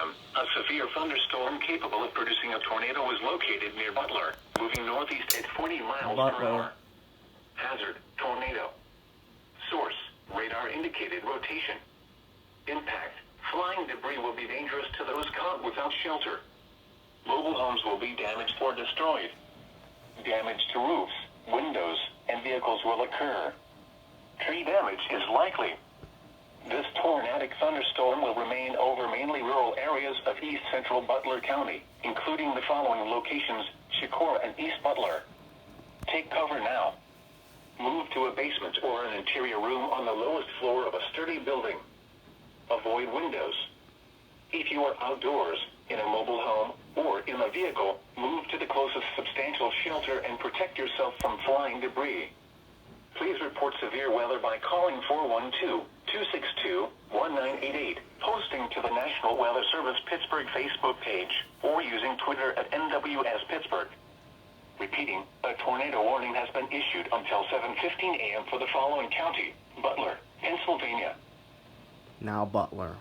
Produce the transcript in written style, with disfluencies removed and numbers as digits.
a.m., a severe thunderstorm capable of producing a tornado was located near Butler, moving northeast at 40 miles per hour. Hazard, tornado. Source, radar indicated rotation. Impact, flying debris will be dangerous to those caught without shelter. Mobile homes will be damaged or destroyed. Damage to roofs, windows, and vehicles will occur. Tree damage is likely. This tornadic thunderstorm will remain over mainly rural areas of east central Butler County, including the following locations: Chicora and East Butler. Take cover now. Move to a basement or an interior room on the lowest floor of a sturdy building. Avoid windows. If you are outdoors, in a mobile home, or in a vehicle, move to the closest substantial shelter and protect yourself from flying debris. Please report severe weather by calling 412-262-1988, posting to the National Weather Service Pittsburgh Facebook page, or using Twitter at NWS Pittsburgh. Repeating, a tornado warning has been issued until 7:15 a.m. for the following county: Butler, Pennsylvania. Now Butler.